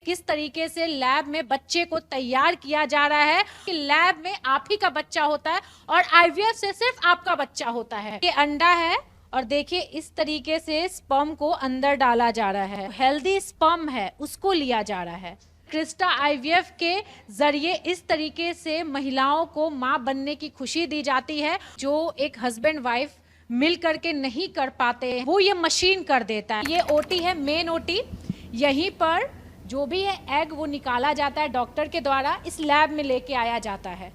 किस तरीके से लैब में बच्चे को तैयार किया जा रहा है कि लैब में आप ही का बच्चा होता है और आईवीएफ से सिर्फ आपका बच्चा होता है। ये अंडा है और देखिए इस तरीके से स्पर्म को अंदर डाला जा रहा है। हेल्दी स्पर्म है उसको लिया जा रहा है। क्रिस्टा आईवीएफ के जरिए इस तरीके से महिलाओं को मां बनने की खुशी दी जाती है। जो एक हस्बैंड वाइफ मिल करके नहीं कर पाते वो ये मशीन कर देता है। ये ओटी है, मेन ओटी। यहीं पर जो भी है एग वो निकाला जाता है डॉक्टर के द्वारा, इस लैब में लेके आया जाता है।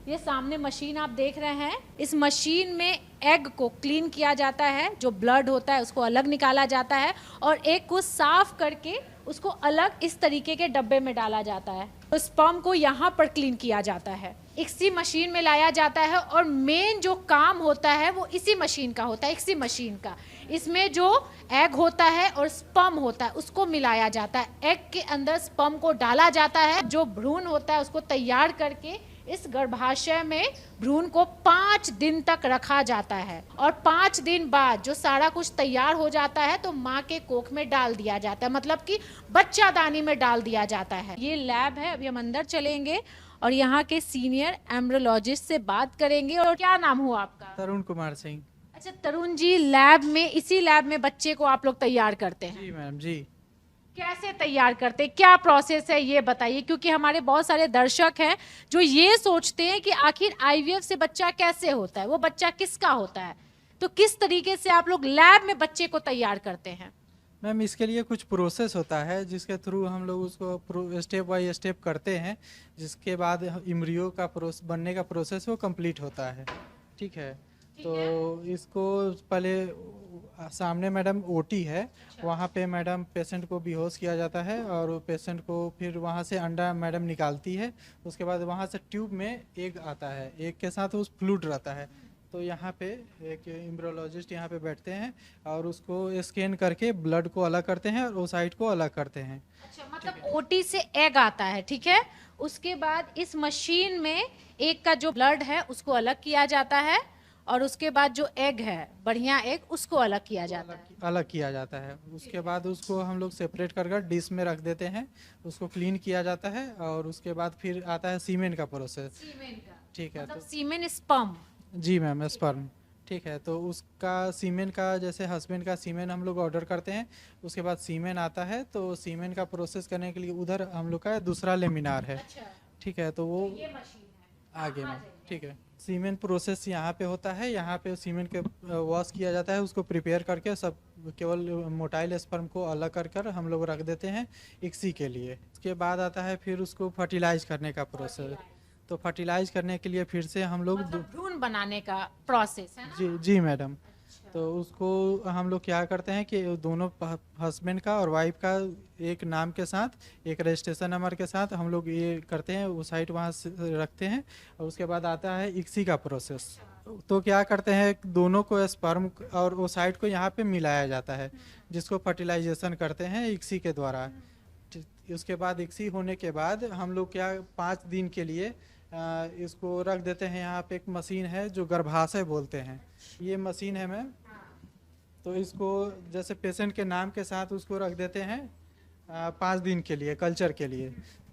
ये सामने मशीन आप देख रहे हैं, इस मशीन में एग को क्लीन किया जाता है, जो ब्लड होता है उसको अलग निकाला जाता है और एग को साफ करके उसको अलग इस तरीके के डब्बे में डाला जाता है। तो स्पर्म को यहाँ पर क्लीन किया जाता है, इसी मशीन में लाया जाता है और मेन जो काम होता है वो इसी मशीन का होता है, इसी मशीन का। इसमें जो एग होता है और स्पर्म होता है उसको मिलाया जाता है। एग के अंदर स्पर्म को डाला जाता है, जो भ्रूण होता है उसको तैयार करके इस गर्भाशय में भ्रूण को 5 दिन तक रखा जाता है और 5 दिन बाद जो सारा कुछ तैयार हो जाता है तो माँ के कोख में डाल दिया जाता है, मतलब कि बच्चादानी में डाल दिया जाता है। ये लैब है, अभी हम अंदर चलेंगे और यहाँ के सीनियर एम्ब्रियोलॉजिस्ट से बात करेंगे। और क्या नाम हुआ आपका? तरुण कुमार सिंह। अच्छा तरुण जी, लैब में, इसी लैब में बच्चे को आप लोग तैयार करते हैं? जी मैम जी। कैसे तैयार करते हैं, क्या प्रोसेस है ये बताइए, क्योंकि हमारे बहुत सारे दर्शक हैं जो ये सोचते हैं कि आखिर आईवीएफ से बच्चा कैसे होता है, वो बच्चा किसका होता है। तो किस तरीके से आप लोग लैब में बच्चे को तैयार करते हैं? मैम इसके लिए कुछ प्रोसेस होता है जिसके थ्रू हम लोग उसको स्टेप बाय स्टेप करते हैं, जिसके बाद एम्ब्रियो का बनने का प्रोसेस वो कंप्लीट होता है। ठीक है, तो इसको पहले सामने मैडम ओटी है, वहाँ पे मैडम पेशेंट को बेहोश किया जाता है और पेशेंट को फिर वहाँ से अंडा मैडम निकालती है। उसके बाद वहाँ से ट्यूब में एग आता है, एग के साथ उस फ्लूइड रहता है। तो यहाँ पे एक एम्ब्रियोलॉजिस्ट यहाँ पे बैठते हैं और उसको स्कैन करके ब्लड को अलग करते हैं और ओसाइट को अलग करते हैं। अच्छा, मतलब ओटी से एग आता है, ठीक है। उसके बाद इस मशीन में एग का जो ब्लड है उसको अलग किया जाता है और उसके बाद जो एग है, बढ़िया एग, उसको अलग किया जाता है। अलग किया जाता है। उसके बाद उसको हम लोग सेपरेट कर डिश में रख देते हैं, उसको क्लीन किया जाता है और उसके बाद फिर आता है सीमेन का प्रोसेस। सीमेन का? ठीक है, मतलब तो सीमेन स्पर्म? जी मैम, स्पर्म। ठीक है, तो उसका सीमेन का, जैसे हस्बैंड का सीमेन हम लोग ऑर्डर करते हैं, उसके बाद सीमेन आता है। तो सीमेन का प्रोसेस करने के लिए उधर हम लोग का दूसरा लेमिनार है। अच्छा, ठीक है, तो वो ये मशीन है आगे में। ठीक है, सीमेन प्रोसेस यहाँ पे होता है। यहाँ पे सीमेन के वॉश किया जाता है, उसको प्रिपेयर करके सब केवल मोटाइल स्पर्म को अलग कर हम लोग रख देते हैं इक्सी के लिए। उसके बाद आता है फिर उसको फर्टिलाइज करने का प्रोसेस। तो फर्टिलाइज करने के लिए फिर से हम लोग मतलब भ्रूण बनाने का प्रोसेस है ना? जी मैडम। तो उसको हम लोग क्या करते हैं कि दोनों हस्बैंड का और वाइफ का एक नाम के साथ, एक रजिस्ट्रेशन नंबर के साथ हम लोग ये करते हैं, वो साइट वहाँ से रखते हैं। और उसके बाद आता है इक्सी का प्रोसेस। तो क्या करते हैं, दोनों को स्पर्म और वो साइट को यहाँ पे मिलाया जाता है, जिसको फर्टिलाइजेशन करते हैं इक्सी के द्वारा। उसके बाद इक्सी होने के बाद हम लोग क्या 5 दिन के लिए इसको रख देते हैं। यहाँ पे एक मशीन है जो गर्भाशय बोलते हैं, ये मशीन है मैम। तो इसको जैसे पेशेंट के नाम के साथ उसको रख देते हैं 5 दिन के लिए, कल्चर के लिए।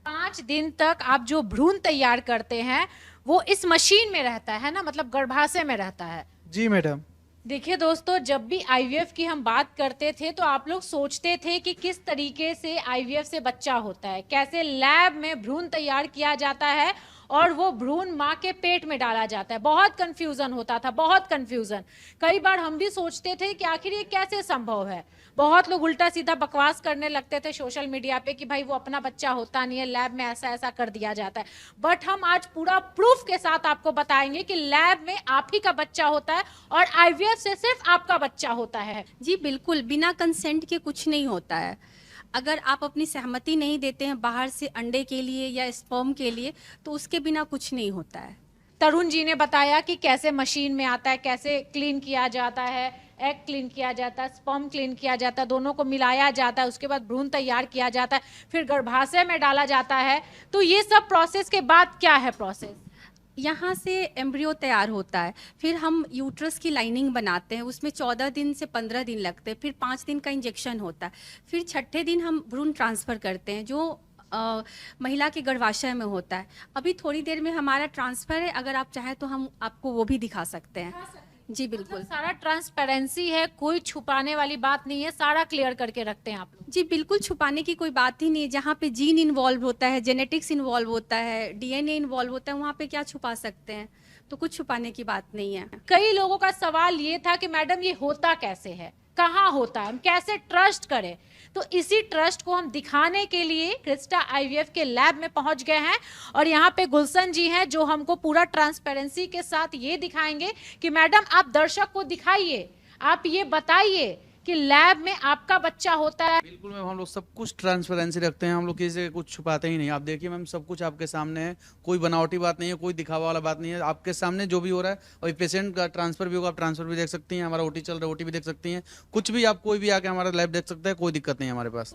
5 दिन तक आप जो भ्रूण तैयार करते हैं वो इस मशीन में रहता है ना, मतलब गर्भाशय में रहता है? जी मैडम। देखिए दोस्तों, जब भी आईवीएफ की हम बात करते थे तो आप लोग सोचते थे कि किस तरीके से आईवीएफ से बच्चा होता है, कैसे लैब में भ्रूण तैयार किया जाता है और वो भ्रूण माँ के पेट में डाला जाता है। बहुत कंफ्यूजन होता था, बहुत कंफ्यूजन। कई बार हम भी सोचते थे कि आखिर ये कैसे संभव है। बहुत लोग उल्टा सीधा बकवास करने लगते थे सोशल मीडिया पे कि भाई वो अपना बच्चा होता नहीं है, लैब में ऐसा ऐसा कर दिया जाता है। बट हम आज पूरा प्रूफ के साथ आपको बताएंगे कि लैब में आप ही का बच्चा होता है और आईवीएफ से सिर्फ आपका बच्चा होता है। जी बिल्कुल, बिना कंसेंट के कुछ नहीं होता है। अगर आप अपनी सहमति नहीं देते हैं बाहर से अंडे के लिए या स्पर्म के लिए, तो उसके बिना कुछ नहीं होता है। तरुण जी ने बताया कि कैसे मशीन में आता है, कैसे क्लीन किया जाता है, एग क्लीन किया जाता है, स्पर्म क्लीन किया जाता है, दोनों को मिलाया जाता है, उसके बाद भ्रूण तैयार किया जाता है, फिर गर्भाशय में डाला जाता है। तो ये सब प्रोसेस के बाद क्या है प्रोसेस? यहाँ से एम्ब्रियो तैयार होता है, फिर हम यूट्रस की लाइनिंग बनाते हैं, उसमें 14 दिन से 15 दिन लगते हैं, फिर 5 दिन का इंजेक्शन होता है, फिर छठे दिन हम भ्रूण ट्रांसफ़र करते हैं, जो महिला के गर्भाशय में होता है। अभी थोड़ी देर में हमारा ट्रांसफ़र है, अगर आप चाहें तो हम आपको वो भी दिखा सकते हैं। जी बिल्कुल। मतलब सारा ट्रांसपेरेंसी है, कोई छुपाने वाली बात नहीं है, सारा क्लियर करके रखते हैं आप लोग। जी बिल्कुल, छुपाने की कोई बात ही नहीं है। जहाँ पे जीन इन्वॉल्व होता है, जेनेटिक्स इन्वॉल्व होता है, डीएनए इन्वॉल्व होता है, वहाँ पे क्या छुपा सकते हैं? तो कुछ छुपाने की बात नहीं है। कई लोगों का सवाल ये था कि मैडम ये होता कैसे है, कहाँ होता है, हम कैसे ट्रस्ट करें। तो इसी ट्रस्ट को हम दिखाने के लिए क्रिस्टा आईवीएफ के लैब में पहुंच गए हैं और यहाँ पे गुलशन जी हैं जो हमको पूरा ट्रांसपेरेंसी के साथ ये दिखाएंगे कि मैडम आप दर्शक को दिखाइए, आप ये बताइए कि लैब में आपका बच्चा होता है। बिल्कुल मैम, हम लोग सब कुछ ट्रांसपेरेंसी रखते हैं, हम लोग किसी से कुछ छुपाते ही नहीं। आप देखिए मैम, सब कुछ आपके सामने है, कोई बनावटी बात नहीं है, कोई दिखावा वाला बात नहीं है। आपके सामने जो भी हो रहा है, और पेशेंट का ट्रांसफर भी होगा, आप ट्रांसफर भी देख सकती हैं, हमारा ओटी चल रहा है ओटी भी देख सकती हैं, कुछ भी आप कोई भी आके हमारा लैब देख सकता है, कोई दिक्कत नहीं है हमारे पास,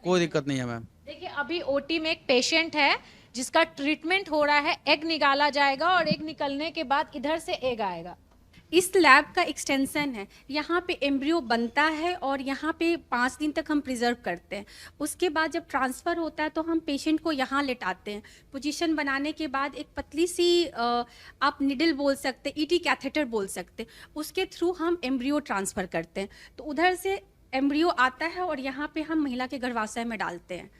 कोई दिक्कत नहीं है मैम। देखिए अभी ओटी में एक पेशेंट है जिसका ट्रीटमेंट हो रहा है, एग निकाला जाएगा और एग निकलने के बाद इधर से एग आएगा। इस लैब का एक्सटेंशन है, यहाँ पे एम्ब्रियो बनता है और यहाँ पे 5 दिन तक हम प्रिजर्व करते हैं। उसके बाद जब ट्रांसफ़र होता है तो हम पेशेंट को यहाँ लेटाते हैं। पोजीशन बनाने के बाद एक पतली सी आप निडल बोल सकते, ईटी कैथेटर बोल सकते, उसके थ्रू हम एम्ब्रियो ट्रांसफ़र करते हैं। तो उधर से एम्ब्रियो आता है और यहाँ पे हम महिला के गर्भाशय में डालते हैं।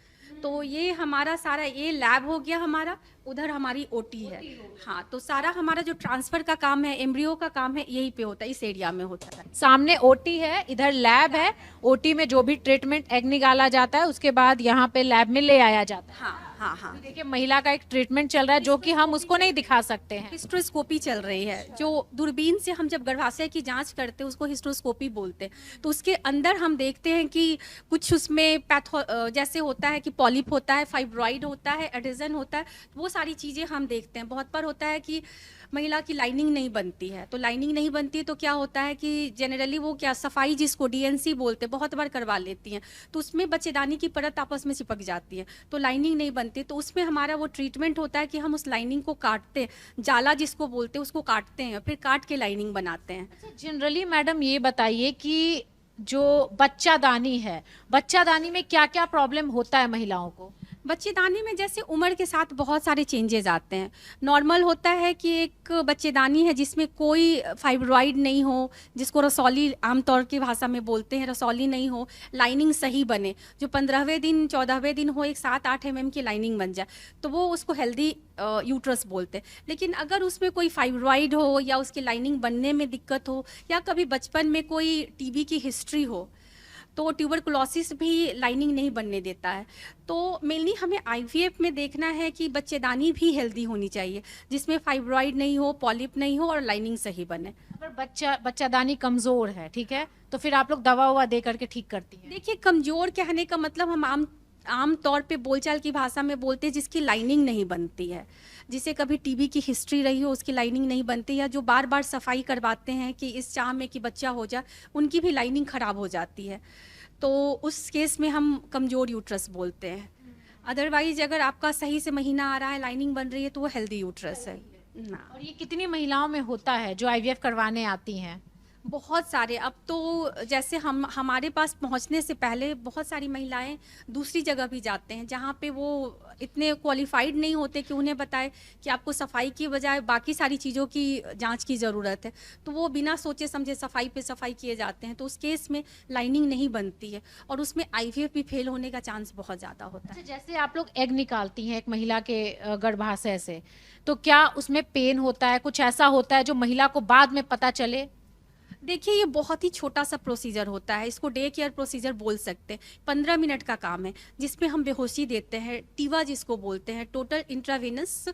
तो ये हमारा सारा ये लैब हो गया हमारा, उधर हमारी ओटी है। हाँ, तो सारा हमारा जो ट्रांसफ़र का काम है, एम्ब्रियो का काम है, यहीं पे होता है, इस एरिया में होता है। सामने ओटी है, इधर लैब है। ओटी में जो भी ट्रीटमेंट एग निकाला जाता है उसके बाद यहाँ पे लैब में ले आया जाता है। हाँ हाँ हाँ। देखिए महिला का एक ट्रीटमेंट चल रहा है जो कि हम उसको नहीं दिखा सकते हैं। हिस्ट्रोस्कोपी चल रही है, जो दूरबीन से हम जब गर्भाशय की जांच करते हैं उसको हिस्ट्रोस्कोपी बोलते हैं। तो उसके अंदर हम देखते हैं कि कुछ उसमें जैसे होता है कि पॉलिप होता है, फाइब्रॉइड होता है, एडिशन होता है, वो सारी चीज़ें हम देखते हैं। बहुत बार होता है कि महिला की लाइनिंग नहीं बनती है, तो लाइनिंग नहीं बनती है तो क्या होता है कि जनरली वो क्या सफाई जिसको डीएनसी बोलते हैं बहुत बार करवा लेती हैं, तो उसमें बच्चेदानी की परत आपस में चिपक जाती है, तो लाइनिंग नहीं बनती। तो उसमें हमारा वो ट्रीटमेंट होता है कि हम उस लाइनिंग को काटते हैं, जाला जिसको बोलते हैं उसको काटते हैं, फिर काट के लाइनिंग बनाते हैं। अच्छा, जनरली मैडम ये बताइए कि जो बच्चादानी है, बच्चादानी में क्या क्या प्रॉब्लम होता है महिलाओं को? बच्चेदानी में जैसे उम्र के साथ बहुत सारे चेंजेस आते हैं। नॉर्मल होता है कि एक बच्चेदानी है जिसमें कोई फाइब्रॉइड नहीं हो, जिसको रसौली आमतौर की भाषा में बोलते हैं, रसौली नहीं हो, लाइनिंग सही बने, जो 15वें दिन 14वें दिन हो एक 7-8 mm की लाइनिंग बन जाए, तो वो उसको हेल्दी यूट्रस बोलते हैं। लेकिन अगर उसमें कोई फाइब्रॉइड हो या उसकी लाइनिंग बनने में दिक्कत हो या कभी बचपन में कोई टीबी की हिस्ट्री हो, तो ट्यूबरकुलोसिस भी लाइनिंग नहीं बनने देता है। तो मेनली हमें आईवीएफ में देखना है कि बच्चेदानी भी हेल्दी होनी चाहिए, जिसमें फाइब्रॉइड नहीं हो, पॉलिप नहीं हो और लाइनिंग सही बने। अगर बच्चादानी कमजोर है, ठीक है, तो फिर आप लोग दवा ववा दे करके ठीक करती हैं? देखिए, कमजोर कहने का मतलब हम आम तौर पे बोलचाल की भाषा में बोलते हैं जिसकी लाइनिंग नहीं बनती है, जिसे कभी टीबी की हिस्ट्री रही हो, उसकी लाइनिंग नहीं बनती, या जो बार बार सफाई करवाते हैं कि इस चाह में कि बच्चा हो जाए, उनकी भी लाइनिंग खराब हो जाती है। तो उस केस में हम कमज़ोर यूट्रस बोलते हैं। अदरवाइज अगर आपका सही से महीना आ रहा है, लाइनिंग बन रही है, तो वो हेल्दी यूट्रस है ना। और ये कितनी महिलाओं में होता है जो आईवीएफ करवाने आती हैं? बहुत सारे। अब तो जैसे हमारे पास पहुंचने से पहले बहुत सारी महिलाएं दूसरी जगह भी जाते हैं जहां पे वो इतने क्वालिफाइड नहीं होते कि उन्हें बताए कि आपको सफाई की बजाय बाकी सारी चीज़ों की जांच की ज़रूरत है, तो वो बिना सोचे समझे सफाई पे सफाई किए जाते हैं। तो उस केस में लाइनिंग नहीं बनती है और उसमें आईवीएफ भी फेल होने का चांस बहुत ज़्यादा होता है। अच्छा, जैसे आप लोग एग निकालती हैं एक महिला के गर्भाशय से, तो क्या उसमें पेन होता है, कुछ ऐसा होता है जो महिला को बाद में पता चले? देखिए, ये बहुत ही छोटा सा प्रोसीजर होता है, इसको डे केयर प्रोसीजर बोल सकते हैं। 15 मिनट का काम है जिसमें हम बेहोशी देते हैं, टीवा जिसको बोलते हैं, टोटल इंट्रावेनस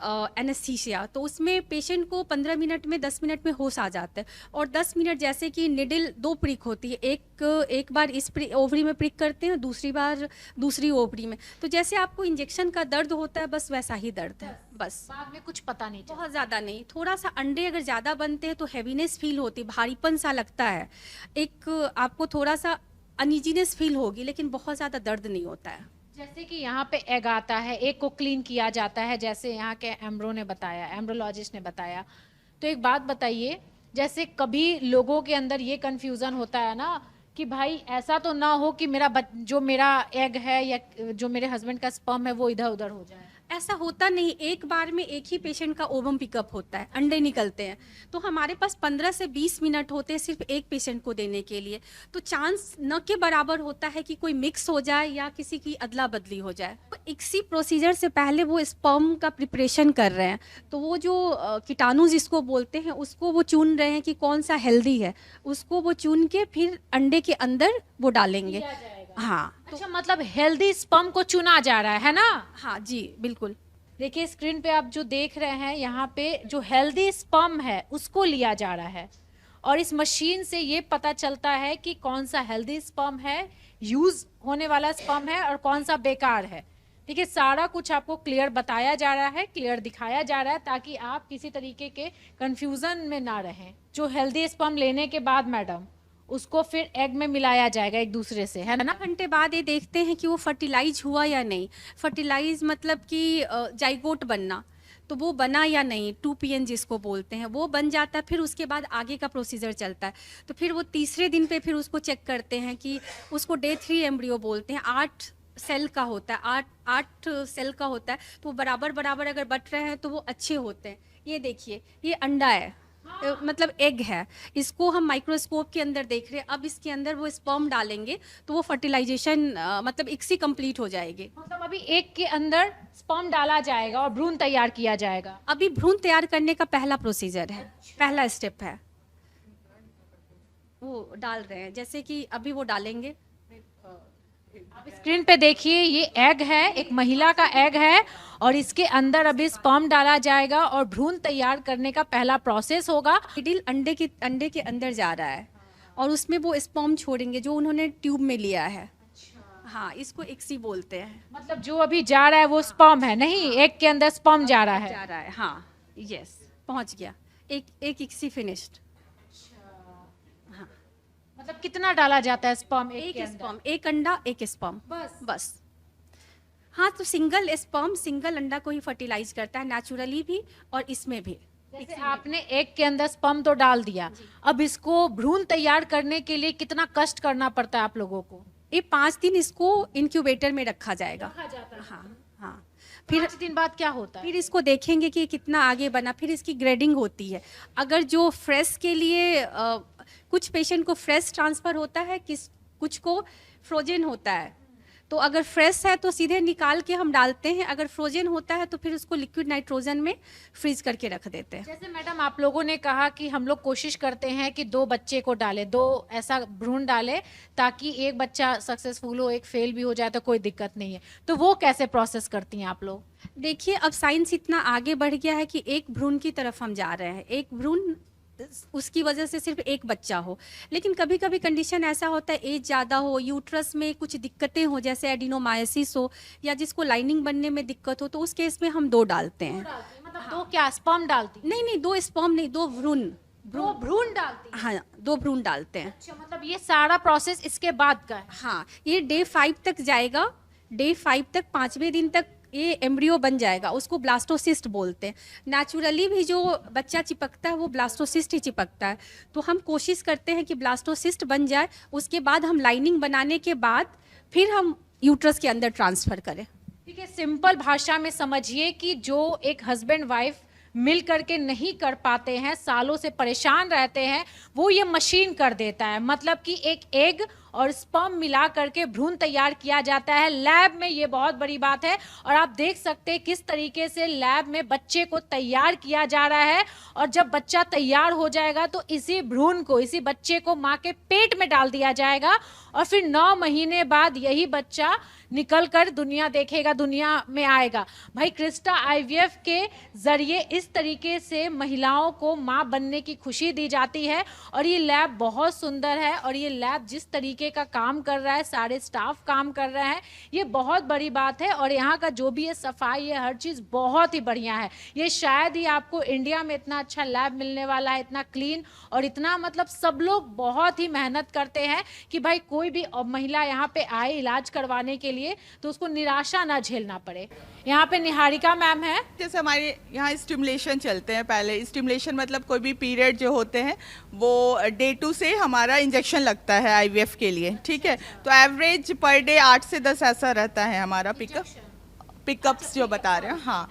एनेस्थीसिया। तो उसमें पेशेंट को 15 मिनट में 10 मिनट में होश आ जाता है। और 10 मिनट जैसे कि निडल 2 प्रिक होती है, एक बार इस ओवरी में प्रिक करते हैं, दूसरी बार दूसरी ओवरी में। तो जैसे आपको इंजेक्शन का दर्द होता है, बस वैसा ही दर्द है, बस बाद में कुछ पता नहीं चलता। बहुत ज़्यादा नहीं। थोड़ा सा अंडे अगर ज़्यादा बनते हैं तो हैवीनेस फील होती है, भारीपन सा लगता है, एक आपको थोड़ा सा अनइजीनेस फील होगी, लेकिन बहुत ज़्यादा दर्द नहीं होता है। जैसे कि यहाँ पे एग आता है, एग को क्लीन किया जाता है, जैसे यहाँ के एम्ब्रो ने बताया, एम्ब्रोलॉजिस्ट ने बताया। तो एक बात बताइए, जैसे कभी लोगों के अंदर ये कंफ्यूजन होता है ना कि भाई ऐसा तो ना हो कि जो मेरा एग है या जो मेरे हस्बैंड का स्पर्म है वो इधर उधर हो जाए? ऐसा होता नहीं, एक बार में एक ही पेशेंट का ओवम पिकअप होता है, अंडे निकलते हैं, तो हमारे पास 15 से 20 मिनट होते हैं सिर्फ एक पेशेंट को देने के लिए, तो चांस न के बराबर होता है कि कोई मिक्स हो जाए या किसी की अदला बदली हो जाए। तो इक्सी प्रोसीजर से पहले वो स्पर्म का प्रिपरेशन कर रहे हैं, तो वो जो कीटाणु जिसको बोलते हैं उसको वो चुन रहे हैं कि कौन सा हेल्दी है, उसको वो चुन के फिर अंडे के अंदर वो डालेंगे। हाँ अच्छा, मतलब हेल्दी स्पर्म को चुना जा रहा है ना? हाँ जी बिल्कुल। देखिए स्क्रीन पे आप जो देख रहे हैं यहाँ पे जो हेल्दी स्पर्म है उसको लिया जा रहा है और इस मशीन से ये पता चलता है कि कौन सा हेल्दी स्पर्म है, यूज होने वाला स्पर्म है और कौन सा बेकार है। देखिए सारा कुछ आपको क्लियर बताया जा रहा है, क्लियर दिखाया जा रहा है ताकि आप किसी तरीके के कंफ्यूजन में ना रहें। जो हेल्दी स्पर्म लेने के बाद मैडम उसको फिर एग में मिलाया जाएगा एक दूसरे से, है ना? घंटे बाद ये देखते हैं कि वो फर्टिलाइज हुआ या नहीं। फर्टिलाइज मतलब कि जाइगोट बनना, तो वो बना या नहीं, 2PN जिसको बोलते हैं वो बन जाता है। फिर उसके बाद आगे का प्रोसीजर चलता है, तो फिर वो तीसरे दिन पे फिर उसको चेक करते हैं कि उसको डे 3 एम्ब्रियो बोलते हैं। 8 सेल का होता है, 8 सेल का होता है, तो वो बराबर बराबर अगर बट रहे हैं तो वो अच्छे होते हैं। ये देखिए ये अंडा है, मतलब एग है, इसको हम माइक्रोस्कोप के अंदर देख रहे हैं। अब इसके अंदर वो स्पर्म डालेंगे तो वो फर्टिलाइजेशन मतलब इक्सी कंप्लीट हो जाएगी। मतलब अभी एग के अंदर स्पर्म डाला जाएगा और भ्रूण तैयार किया जाएगा। अभी भ्रूण तैयार करने का पहला प्रोसीजर है, पहला स्टेप है, वो डाल रहे हैं। जैसे कि अभी वो डालेंगे, आप स्क्रीन पे देखिए ये एग है, एक महिला का एग है और इसके अंदर अभी स्पर्म डाला जाएगा और भ्रूण तैयार करने का पहला प्रोसेस होगा। मिडिल अंडे के अंदर जा रहा है और उसमें वो स्पर्म छोड़ेंगे जो उन्होंने ट्यूब में लिया है। हाँ, इसको इक्सी बोलते हैं। मतलब जो अभी जा रहा है वो स्पर्म है, नहीं एग के अंदर स्पर्म जा रहा है। हाँ यस, पहुंच गया, एक इक्सी फिनिश्ड। मतलब कितना डाला जाता है स्पर्म? एक स्पर्म, एक अंडा एक स्पर्म, बस। हाँ, तो सिंगल स्पर्म सिंगल अंडा को ही फर्टिलाइज करता है, नेचुरली भी और इसमें भी। जैसे आपने एग के अंदर स्पर्म तो डाल दिया, अब इसको भ्रूण तैयार करने के लिए कितना कष्ट करना पड़ता है आप लोगों को? ये 5 दिन इसको इंक्यूबेटर में रखा जाएगा। हाँ, फिर 5 दिन बाद क्या होता है? फिर इसको देखेंगे कि कितना आगे बना, फिर इसकी ग्रेडिंग होती है। अगर जो फ्रेश के लिए कुछ पेशेंट को फ्रेश ट्रांसफ़र होता है, कुछ को फ्रोजन होता है, तो अगर फ्रेश है तो सीधे निकाल के हम डालते हैं, अगर फ्रोजन होता है तो फिर उसको लिक्विड नाइट्रोजन में फ्रीज करके रख देते हैं। जैसे मैडम आप लोगों ने कहा कि हम लोग कोशिश करते हैं कि 2 बच्चे को डालें, 2 ऐसा भ्रूण डालें ताकि एक बच्चा सक्सेसफुल हो, एक फेल भी हो जाए तो कोई दिक्कत नहीं है, तो वो कैसे प्रोसेस करती हैं आप लोग? देखिए अब साइंस इतना आगे बढ़ गया है कि एक भ्रूण की तरफ हम जा रहे हैं, एक भ्रूण उसकी वजह से सिर्फ एक बच्चा हो। लेकिन कभी कभी कंडीशन ऐसा होता है, एज ज़्यादा हो, यूट्रस में कुछ दिक्कतें हो, जैसे एडिनोमायोसिस हो या जिसको लाइनिंग बनने में दिक्कत हो, तो उस केस में हम 2 डालते हैं। मतलब 2 क्या स्पर्म डालती? नहीं, 2 स्पर्म नहीं, 2 भ्रूण। 2 भ्रूण डालती? हाँ, 2 भ्रूण डालते हैं। अच्छा, मतलब ये सारा प्रोसेस इसके बाद का है? हाँ, ये डे 5 तक जाएगा, डे 5 तक 5वें दिन तक ये एम्ब्रियो बन जाएगा, उसको ब्लास्टोसिस्ट बोलते हैं। नेचुरली भी जो बच्चा चिपकता है वो ब्लास्टोसिस्ट ही चिपकता है, तो हम कोशिश करते हैं कि ब्लास्टोसिस्ट बन जाए, उसके बाद हम लाइनिंग बनाने के बाद फिर हम यूट्रस के अंदर ट्रांसफ़र करें। ठीक है, सिंपल भाषा में समझिए कि जो एक हस्बैंड वाइफ मिल करके नहीं कर पाते हैं, सालों से परेशान रहते हैं, वो ये मशीन कर देता है। मतलब कि एक एग और स्पर्म मिला करके भ्रूण तैयार किया जाता है लैब में। ये बहुत बड़ी बात है और आप देख सकते हैं किस तरीके से लैब में बच्चे को तैयार किया जा रहा है। और जब बच्चा तैयार हो जाएगा तो इसी भ्रूण को, इसी बच्चे को माँ के पेट में डाल दिया जाएगा और फिर 9 महीने बाद यही बच्चा निकल कर दुनिया देखेगा, दुनिया में आएगा। भाई क्रिस्टा IVF के जरिए इस तरीके से महिलाओं को माँ बनने की खुशी दी जाती है और ये लैब बहुत सुंदर है और ये लैब जिस तरीके का काम कर रहा है, सारे स्टाफ काम कर रहे हैं, ये बहुत बड़ी बात है। और यहाँ का जो भी है सफाई है, हर चीज़ बहुत ही बढ़िया है। ये शायद ही आपको इंडिया में इतना अच्छा लैब मिलने वाला है, इतना क्लीन और इतना मतलब सब लोग बहुत ही मेहनत करते हैं कि भाई कोई भी महिला यहाँ पे आए इलाज करवाने के लिए तो उसको निराशा ना झेलना पड़े। यहाँ पे निहारिका मैम है। जैसे हमारे यहाँ स्टिमुलेशन चलते हैं, पहले स्टिमुलेशन मतलब कोई भी पीरियड जो होते हैं वो डे 2 से हमारा इंजेक्शन लगता है आईवीएफ के लिए, ठीक है। तो एवरेज पर डे 8 से 10 ऐसा रहता है हमारा पिकअप्स जो बता रहे हैं। हाँ,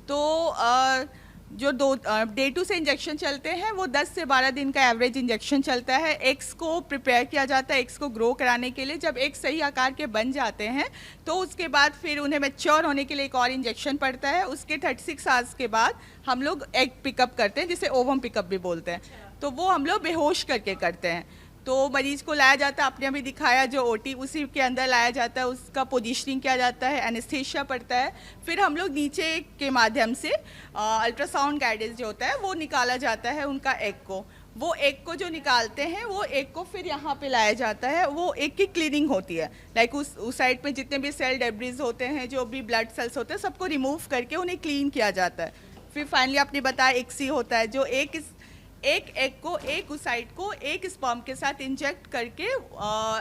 तो जो डे 2 से इंजेक्शन चलते हैं वो 10 से 12 दिन का एवरेज इंजेक्शन चलता है। एग्स को प्रिपेयर किया जाता है एग्स को ग्रो कराने के लिए। जब एग सही आकार के बन जाते हैं तो उसके बाद फिर उन्हें मैच्योर होने के लिए एक और इंजेक्शन पड़ता है। उसके 36 आवर्स के बाद हम लोग एग पिकअप करते हैं, जिसे ओवम पिकअप भी बोलते हैं। तो वो हम लोग बेहोश करके करते हैं। तो मरीज को लाया जाता है, आपने अभी दिखाया जो ओटी, उसी के अंदर लाया जाता है, उसका पोजीशनिंग किया जाता है, एनेस्थीसिया पड़ता है। फिर हम लोग नीचे के माध्यम से अल्ट्रासाउंड गाइडेंस जो होता है वो निकाला जाता है उनका एग को। वो एग को जो निकालते हैं वो एग को फिर यहाँ पे लाया जाता है। वो एग की क्लीनिंग होती है, लाइक उस साइड पे जितने भी सेल डेब्रिज होते हैं, जो भी ब्लड सेल्स होते हैं, सबको रिमूव करके उन्हें क्लीन किया जाता है। फिर फाइनली आपने बताया एक्सी होता है, जो एक एग को, एक उसाइट को एक स्पर्म के साथ इंजेक्ट करके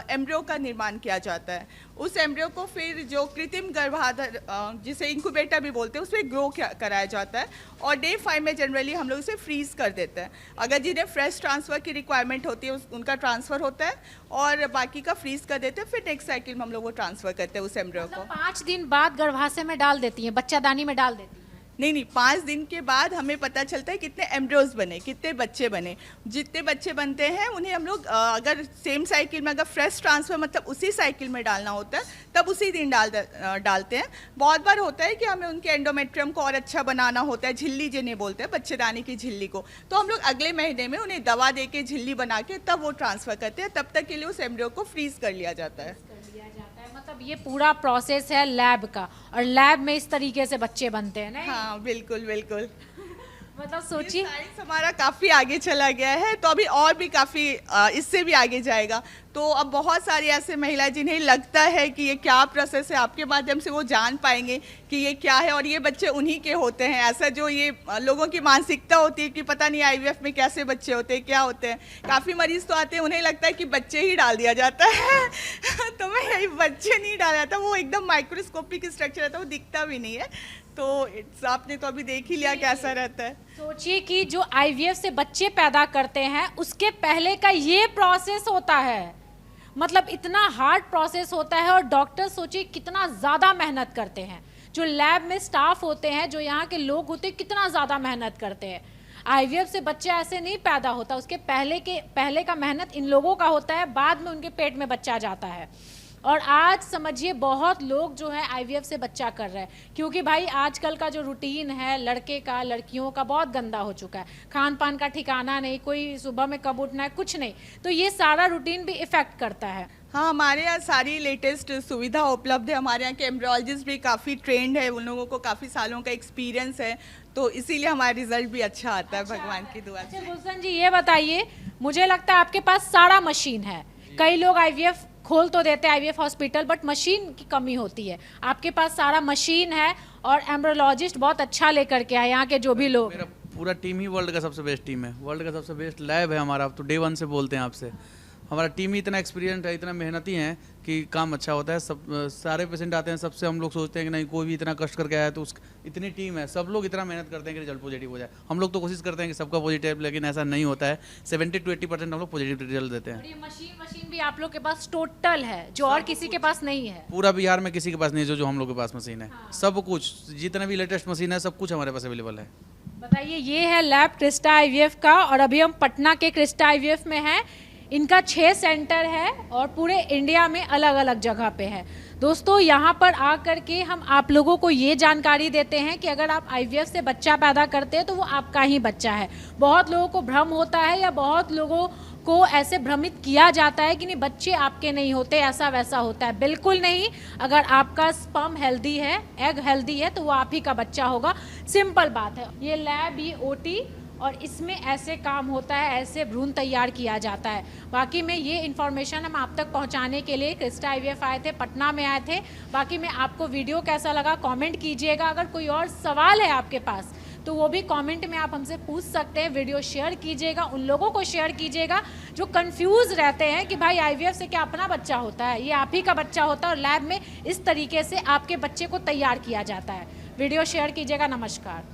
एम्ब्रियो का निर्माण किया जाता है। उस एम्ब्रियो को फिर जो कृत्रिम गर्भाधार जिसे इंक्यूबेटर भी बोलते हैं उसमें ग्रो कराया जाता है और डे 5 में जनरली हम लोग उसे फ्रीज कर देते हैं। अगर जिन्हें फ्रेश ट्रांसफ़र की रिक्वायरमेंट होती है उनका ट्रांसफ़र होता है और बाकी का फ्रीज कर देते हैं। फिर नेक्स्ट साइकिल में हम लोग वो ट्रांसफ़र करते हैं उस एम्ब्रियो को। 5 दिन बाद गर्भाशय में डाल देती हैं, बच्चादानी में डाल देती हैं? नहीं, 5 दिन के बाद हमें पता चलता है कितने एम्ब्रियोज बने, कितने बच्चे बने। जितने बच्चे बनते हैं उन्हें हम लोग अगर सेम साइकिल में, अगर फ्रेश ट्रांसफ़र मतलब उसी साइकिल में डालना होता है तब उसी दिन डालते हैं। बहुत बार होता है कि हमें उनके एंडोमेट्रियम को और अच्छा बनाना होता है, झिल्ली जिन्हें बोलते हैं, बच्चेदानी की झिल्ली को, तो हम लोग अगले महीने में उन्हें दवा दे के झिल्ली बना के तब वो ट्रांसफ़र करते हैं। तब तक के लिए उस एम्ब्रियो को फ्रीज कर लिया जाता है। मतलब ये पूरा प्रोसेस है लैब का, और लैब में इस तरीके से बच्चे बनते हैं ना? हाँ, बिल्कुल बिल्कुल। मतलब सोचिए, साइंस हमारा काफ़ी आगे चला गया है, तो अभी और भी काफ़ी इससे भी आगे जाएगा। तो अब बहुत सारी ऐसे महिलाएं जिन्हें लगता है कि ये क्या प्रोसेस है, आपके माध्यम से वो जान पाएंगे कि ये क्या है और ये बच्चे उन्हीं के होते हैं। ऐसा जो ये लोगों की मानसिकता होती है कि पता नहीं आईवीएफ में कैसे बच्चे होते हैं, क्या होते हैं। काफ़ी मरीज तो आते हैं, उन्हें लगता है कि बच्चे ही डाल दिया जाता है तो मैं यही, बच्चे नहीं डाला जाता, वो एकदम माइक्रोस्कोपिक स्ट्रक्चर रहता है, वो दिखता भी नहीं है। तो आपने तो अभी देख ही लिया कैसा रहता है। सोचिए कि जो आईवीएफ से बच्चे पैदा करते हैं उसके पहले का ये प्रोसेस होता है, मतलब इतना हार्ड प्रोसेस होता है। और डॉक्टर सोचिए कितना ज़्यादा मेहनत करते हैं, जो लैब में स्टाफ होते हैं, जो यहाँ के लोग होते हैं, कितना ज़्यादा मेहनत करते हैं। आईवीएफ से बच्चा ऐसे नहीं पैदा होता, उसके पहले का मेहनत इन लोगों का होता है, बाद में उनके पेट में बच्चा जाता है। और आज समझिए बहुत लोग जो है आईवीएफ से बच्चा कर रहे हैं, क्योंकि भाई आजकल का जो रूटीन है लड़के का, लड़कियों का बहुत गंदा हो चुका है। खान पान का ठिकाना नहीं, कोई सुबह में कब उठना है, कुछ नहीं। तो ये सारा रूटीन भी इफेक्ट करता है। हाँ, हमारे यहाँ सारी लेटेस्ट सुविधा उपलब्ध है। हमारे यहाँ के एम्ब्रियोलॉजिस्ट भी काफ़ी ट्रेंड है, उन लोगों को काफ़ी सालों का एक्सपीरियंस है, तो इसीलिए हमारा रिजल्ट भी अच्छा आता है भगवान की दुआ से। गुलशन जी ये बताइए, मुझे लगता है आपके पास सारा मशीन है। कई लोग आईवीएफ खोल तो देते हैं आईवीएफ हॉस्पिटल, बट मशीन की कमी होती है। आपके पास सारा मशीन है और एम्ब्रियोलॉजिस्ट बहुत अच्छा लेकर के आए। यहाँ के जो भी लोग, मेरा पूरा टीम ही वर्ल्ड का सबसे बेस्ट टीम है, वर्ल्ड का सबसे बेस्ट लैब है हमारा। तो डे 1 से बोलते हैं आपसे, हमारा टीम ही इतना एक्सपीरियंस है, इतना मेहनती है कि काम अच्छा होता है। सब सारे पेशेंट आते हैं, सबसे हम लोग सोचते हैं कि नहीं कोई भी इतना कष्ट करके आया, तो इतनी टीम है, सब लोग इतना मेहनत करते हैं कि रिजल्ट पॉजिटिव हो जाए। हम लोग तो कोशिश करते हैं कि सबका पॉजिटिव, लेकिन ऐसा नहीं होता है। 70 to 80% हम लोग पॉजिटिव रिजल्ट देते हैं। ये मशीन भी आप लोग के पास टोटल है, जो और किसी के पास नहीं है। पूरा बिहार में किसी के पास नहीं है जो हम लोग के पास मशीन है। सब कुछ, जितने भी लेटेस्ट मशीन है, सब कुछ हमारे पास अवेलेबल है। बताइए, ये है लैब क्रिस्टा आईवीएफ का, और अभी हम पटना के क्रिस्टा आईवीएफ में हैं। इनका 6 सेंटर है और पूरे इंडिया में अलग अलग जगह पे है। दोस्तों, यहाँ पर आकर के हम आप लोगों को ये जानकारी देते हैं कि अगर आप आईवीएफ से बच्चा पैदा करते हैं तो वो आपका ही बच्चा है। बहुत लोगों को भ्रम होता है, या बहुत लोगों को ऐसे भ्रमित किया जाता है कि नहीं बच्चे आपके नहीं होते, ऐसा वैसा होता है। बिल्कुल नहीं। अगर आपका स्पर्म हेल्दी है, एग हेल्दी है, तो वो आप ही का बच्चा होगा। सिंपल बात है। ये लैब, ये ओटी, और इसमें ऐसे काम होता है, ऐसे भ्रूण तैयार किया जाता है। बाकी में ये इन्फॉर्मेशन हम आप तक पहुंचाने के लिए क्रिस्टा आईवीएफ आए थे, पटना में आए थे। बाकी में आपको वीडियो कैसा लगा कमेंट कीजिएगा। अगर कोई और सवाल है आपके पास तो वो भी कमेंट में आप हमसे पूछ सकते हैं। वीडियो शेयर कीजिएगा, उन लोगों को शेयर कीजिएगा जो कंफ्यूज रहते हैं कि भाई आईवीएफ से क्या अपना बच्चा होता है, ये आप ही का बच्चा होता है और लैब में इस तरीके से आपके बच्चे को तैयार किया जाता है। वीडियो शेयर कीजिएगा। नमस्कार।